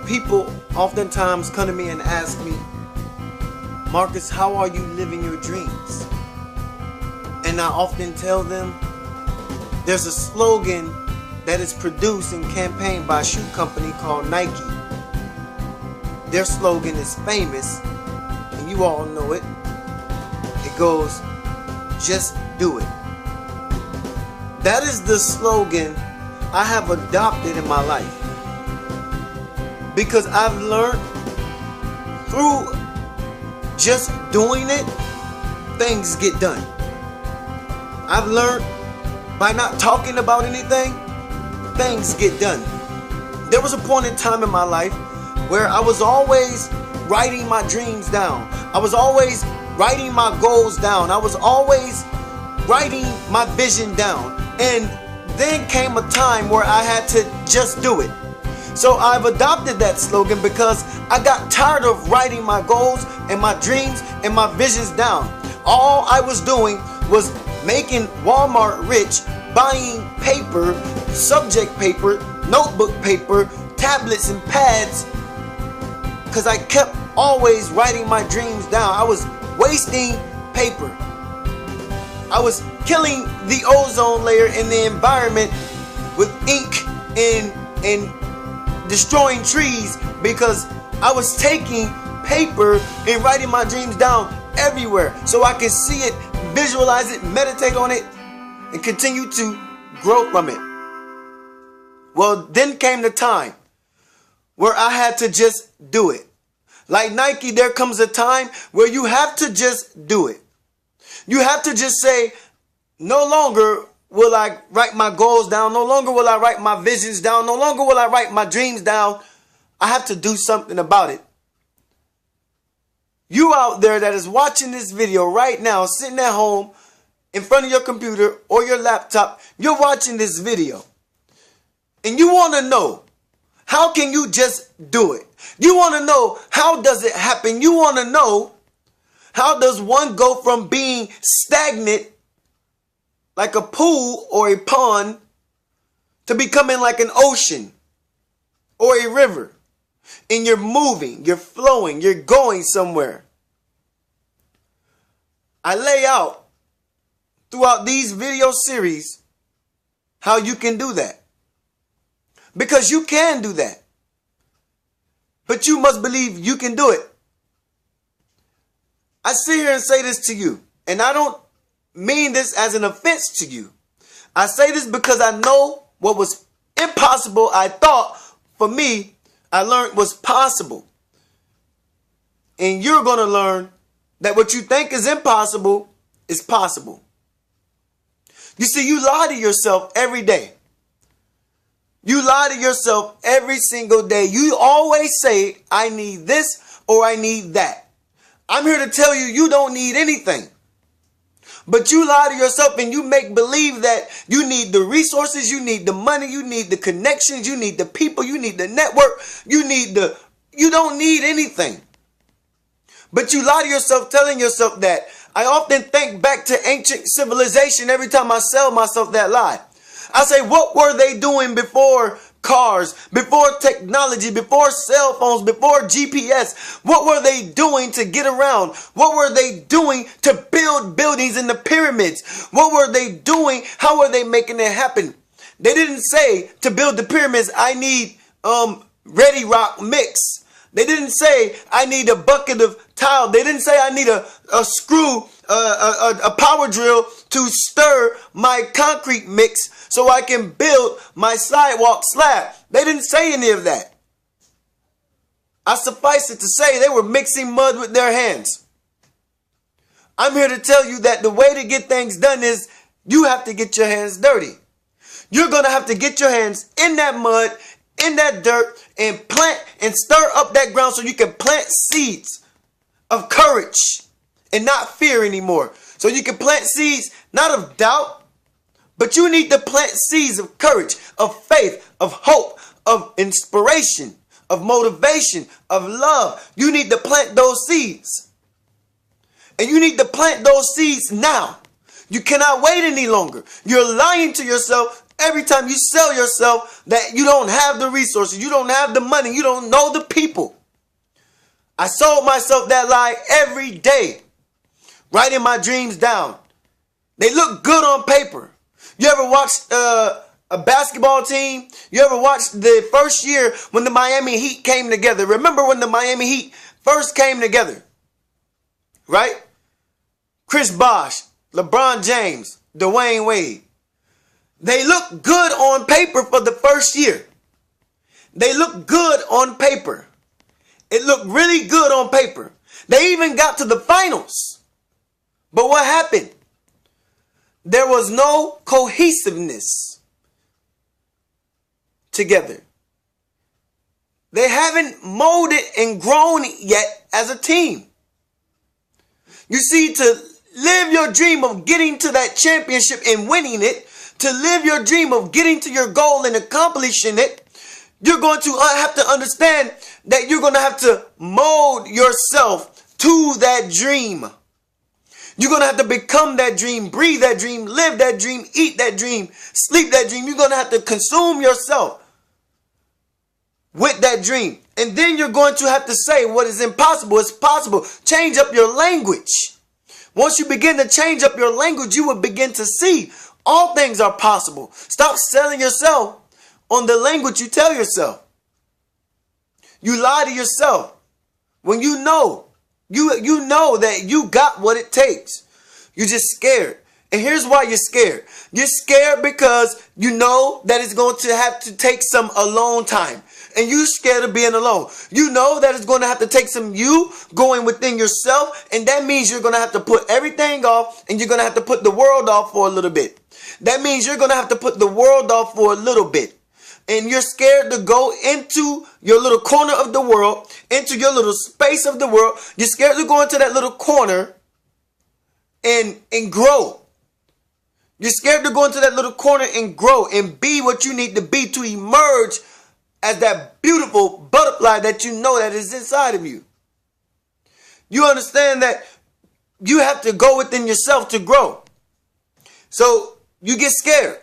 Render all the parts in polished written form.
People oftentimes come to me and ask me, Marcus, how are you living your dreams? And I often tell them, there's a slogan that is produced and campaigned by a shoe company called Nike. Their slogan is famous, and you all know it. It goes, just do it. That is the slogan I have adopted in my life. Because I've learned through just doing it, things get done. I've learned by not talking about anything, things get done. There was a point in time in my life where I was always writing my dreams down. I was always writing my goals down. I was always writing my vision down. And then came a time where I had to just do it. So I've adopted that slogan because I got tired of writing my goals and my dreams and my visions down. All I was doing was making Walmart rich, buying paper, subject paper, notebook paper, tablets and pads, because I kept always writing my dreams down. I was wasting paper. I was killing the ozone layer in the environment with ink and destroying trees because I was taking paper and writing my dreams down everywhere so I can see it, visualize it, meditate on it, and continue to grow from it. Well, then came the time where I had to just do it. Like Nike, there comes a time where you have to just do it. You have to just say, no longer will I write my goals down. No longer will I write my visions down. No longer will I write my dreams down. I have to do something about it. You out there that is watching this video right now, sitting at home in front of your computer or your laptop, you're watching this video. And you want to know, how can you just do it? You want to know, how does it happen? You want to know, how does one go from being stagnant like a pool or a pond to becoming like an ocean or a river? And you're moving, you're flowing, you're going somewhere. I lay out throughout these video series how you can do that. Because you can do that. But you must believe you can do it. I sit here and say this to you, and I don't mean this as an offense to you. I say this because I know what was impossible, I thought, for me, I learned was possible. And you're going to learn that what you think is impossible is possible. You see, you lie to yourself every day. You lie to yourself every single day. You always say, I need this or I need that. I'm here to tell you, you don't need anything. But you lie to yourself and you make believe that you need the resources, you need the money, you need the connections, you need the people, you need the network, you don't need anything. But you lie to yourself telling yourself that. I often think back to ancient civilization every time I sell myself that lie. I say, what were they doing before cars, before technology, before cell phones, before GPS? What were they doing to get around? What were they doing to build buildings in the pyramids? What were they doing? How were they making it happen? They didn't say to build the pyramids, I need ready rock mix. They didn't say I need a bucket of tile. They didn't say I need a screw, a power drill to stir my concrete mix so I can build my sidewalk slab. They didn't say any of that. I suffice it to say they were mixing mud with their hands. I'm here to tell you that the way to get things done is you have to get your hands dirty. You're going to have to get your hands in that mud, in that dirt, and plant and stir up that ground so you can plant seeds of courage and not fear anymore. So you can plant seeds not of doubt, but you need to plant seeds of courage, of faith, of hope, of inspiration, of motivation, of love. You need to plant those seeds. And you need to plant those seeds now. You cannot wait any longer. You're lying to yourself Every time you sell yourself that you don't have the resources, you don't have the money, you don't know the people. I sold myself that lie every day, writing my dreams down. They look good on paper. You ever watched a basketball team? You ever watched the first year when the Miami Heat came together? Remember when the Miami Heat first came together, right? Chris Bosh, LeBron James, Dwayne Wade. They look good on paper for the first year. They look good on paper. It looked really good on paper. They even got to the finals. But what happened? There was no cohesiveness together. They haven't molded and grown yet as a team. You see, to live your dream of getting to that championship and winning it, to live your dream of getting to your goal and accomplishing it, you're going to have to understand that you're going to have to mold yourself to that dream. You're going to have to become that dream, breathe that dream, live that dream, eat that dream, sleep that dream. You're going to have to consume yourself with that dream. And then you're going to have to say what is impossible is possible. Change up your language. Once you begin to change up your language, you will begin to see all things are possible. Stop selling yourself on the language you tell yourself. You lie to yourself when you know that you got what it takes. You're just scared. And here's why you're scared. You're scared because you know that it's going to have to take some alone time. And you're scared of being alone. You know that it's going to have to take some you going within yourself. And that means you're going to have to put everything off. And you're going to have to put the world off for a little bit. That means you're going to have to put the world off for a little bit. And you're scared to go into your little corner of the world, into your little space of the world. You're scared to go into that little corner and grow. You're scared to go into that little corner and grow and be what you need to be to emerge as that beautiful butterfly that you know that is inside of you. You understand that you have to go within yourself to grow. So you get scared.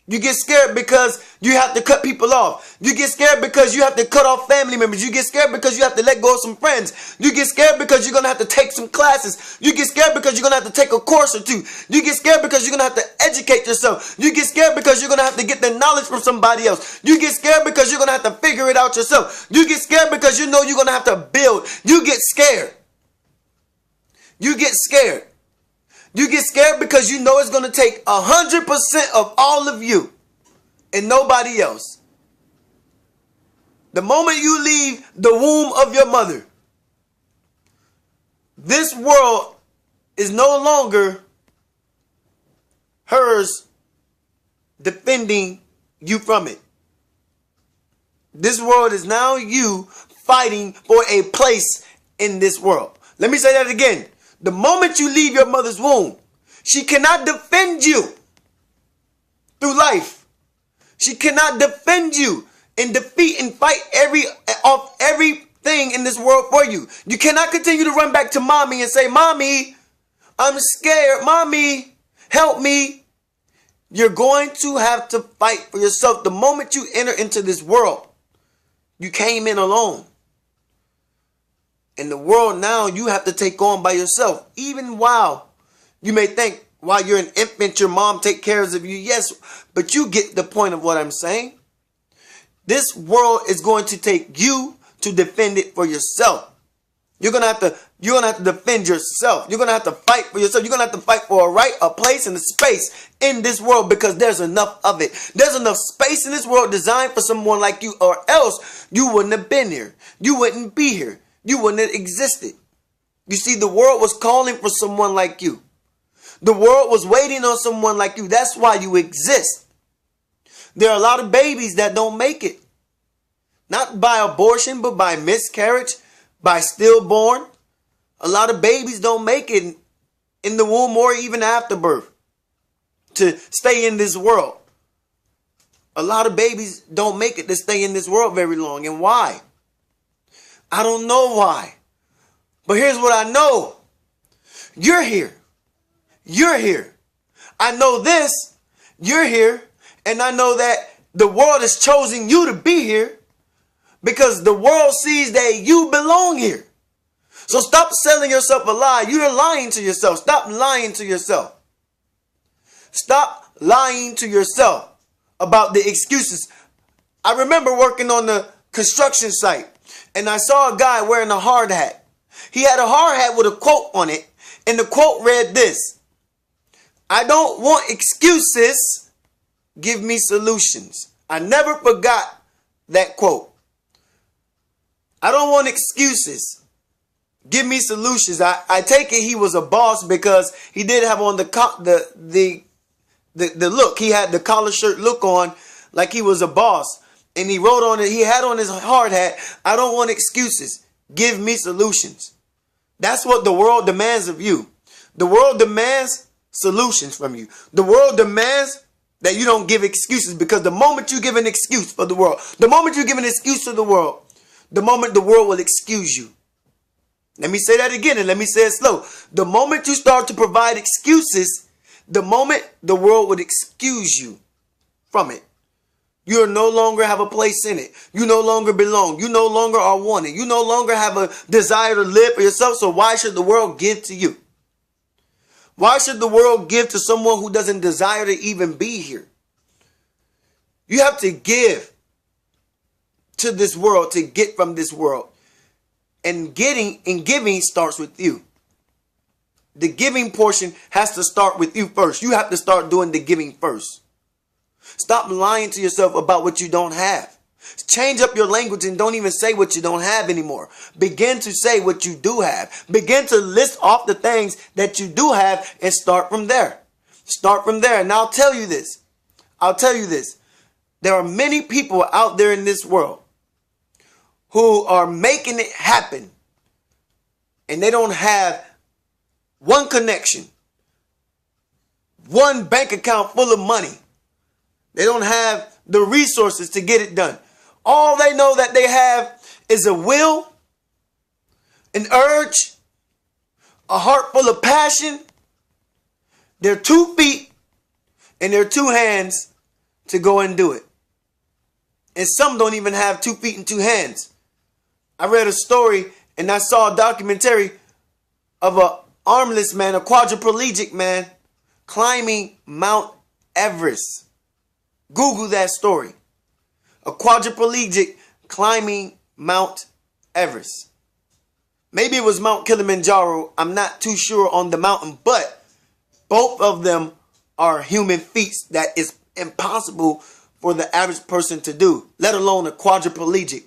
You get scared because you have to cut people off. You get scared because you have to cut off family members. You get scared because you have to let go of some friends. You get scared because you're going to have to take some classes. You get scared because you're going to have to take a course or two. You get scared because you're going to have to educate yourself. You get scared because you're going to have to get the knowledge from somebody else. You get scared because you're going to have to figure it out yourself. You get scared because you know you're going to have to build. You get scared. You get scared. You get scared because you know it's going to take 100% of all of you and nobody else. The moment you leave the womb of your mother, this world is no longer hers defending you from it. This world is now you fighting for a place in this world. Let me say that again. The moment you leave your mother's womb, she cannot defend you through life. She cannot defend you and defeat and fight everything in this world for you. You cannot continue to run back to mommy and say, "Mommy, I'm scared. Mommy, help me." You're going to have to fight for yourself. The moment you enter into this world, you came in alone. In the world now, you have to take on by yourself. Even while you may think while you're an infant, your mom take care of you. Yes, but you get the point of what I'm saying. This world is going to take you to defend it for yourself. You're gonna have to defend yourself. You're gonna have to fight for yourself. You're gonna have to fight for a right, a place, and a space in this world because there's enough of it. There's enough space in this world designed for someone like you, or else you wouldn't have been here. You wouldn't be here. You wouldn't have existed. You see, the world was calling for someone like you. The world was waiting on someone like you. That's why you exist. There are a lot of babies that don't make it. Not by abortion, but by miscarriage, by stillborn. A lot of babies don't make it in the womb or even after birth to stay in this world. A lot of babies don't make it to stay in this world very long. And why? I don't know why. But here's what I know. You're here. You're here. I know this. You're here. And I know that the world has chosen you to be here because the world sees that you belong here. So stop selling yourself a lie. You're lying to yourself. Stop lying to yourself. Stop lying to yourself about the excuses. I remember working on the construction site and I saw a guy wearing a hard hat. He had a hard hat with a quote on it, and the quote read this: "I don't want excuses, give me solutions." I never forgot that quote. I don't want excuses, give me solutions. I take it he was a boss because he did have on the look. He had the collar shirt look on like he was a boss. And he wrote on it, he had on his hard hat, "I don't want excuses, give me solutions." That's what the world demands of you. The world demands solutions from you. The world demands that you don't give excuses, because the moment you give an excuse for the world, the moment you give an excuse to the world, the moment the world will excuse you. Let me say that again, and let me say it slow. The moment you start to provide excuses, the moment the world would excuse you from it. You no longer have a place in it. You no longer belong. You no longer are wanted. You no longer have a desire to live for yourself. So why should the world give to you? Why should the world give to someone who doesn't desire to even be here? You have to give to this world to get from this world. And giving starts with you. The giving portion has to start with you first. You have to start doing the giving first. Stop lying to yourself about what you don't have. Change up your language and don't even say what you don't have anymore. Begin to say what you do have. Begin to list off the things that you do have and start from there. Start from there. And I'll tell you this. There are many people out there in this world who are making it happen, and they don't have one connection, one bank account full of money. They don't have the resources to get it done. All they know that they have is a will, an urge, a heart full of passion, their 2 feet, and their 2 hands to go and do it. And some don't even have 2 feet and 2 hands. I read a story and I saw a documentary of an armless man, a quadriplegic man, climbing Mount Everest. Google that story. A quadriplegic climbing Mount Everest. Maybe it was Mount Kilimanjaro. I'm not too sure on the mountain, but both of them are human feats that is impossible for the average person to do, let alone a quadriplegic.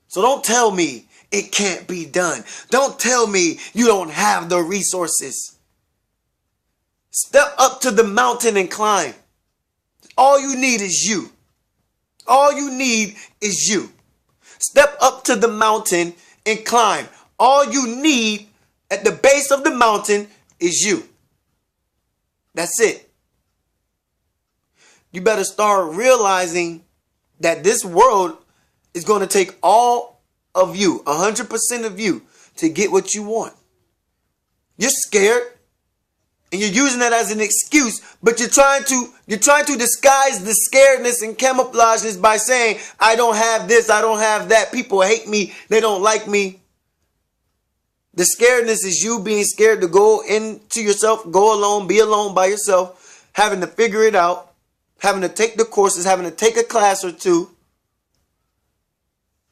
So don't tell me it can't be done. Don't tell me you don't have the resources. Step up to the mountain and climb. All you need is you. All you need is you. Step up to the mountain and climb. All you need at the base of the mountain is you. That's it. You better start realizing that this world is going to take all of you, 100% of you, to get what you want. You're scared. And you're using that as an excuse, but you're trying to disguise the scaredness and camouflage this by saying, "I don't have this, I don't have that. People hate me, they don't like me." The scaredness is you being scared to go into yourself, go alone, be alone by yourself, having to figure it out, having to take the courses, having to take a class or two.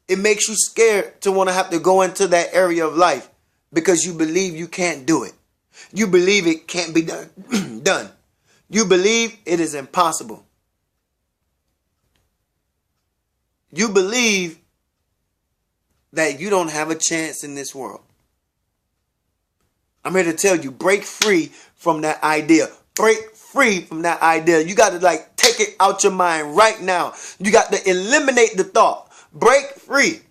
It makes you scared to want to have to go into that area of life because you believe you can't do it. You believe it can't be done. You believe it is impossible. You believe that you don't have a chance in this world. I'm here to tell you, break free from that idea. Break free from that idea. You got to take it out your mind right now. You got to eliminate the thought. Break free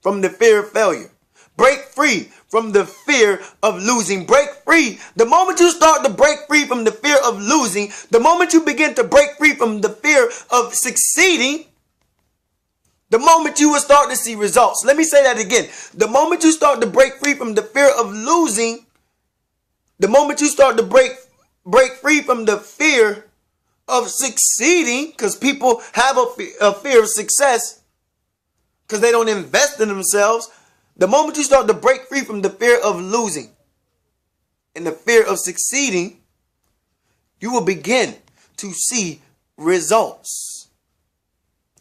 from the fear of failure. Break free from the fear of losing. Break free. The moment you start to break free from the fear of losing, the moment you begin to break free from the fear of succeeding, the moment you will start to see results. Let me say that again. The moment you start to break free from the fear of losing, the moment you start to break free from the fear of succeeding, because people have a fear of success because they don't invest in themselves. The moment you start to break free from the fear of losing and the fear of succeeding, you will begin to see results.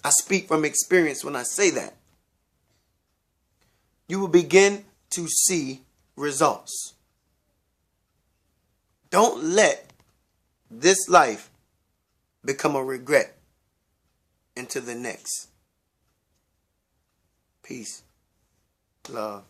I speak from experience when I say that. You will begin to see results. Don't let this life become a regret into the next. Peace. Love.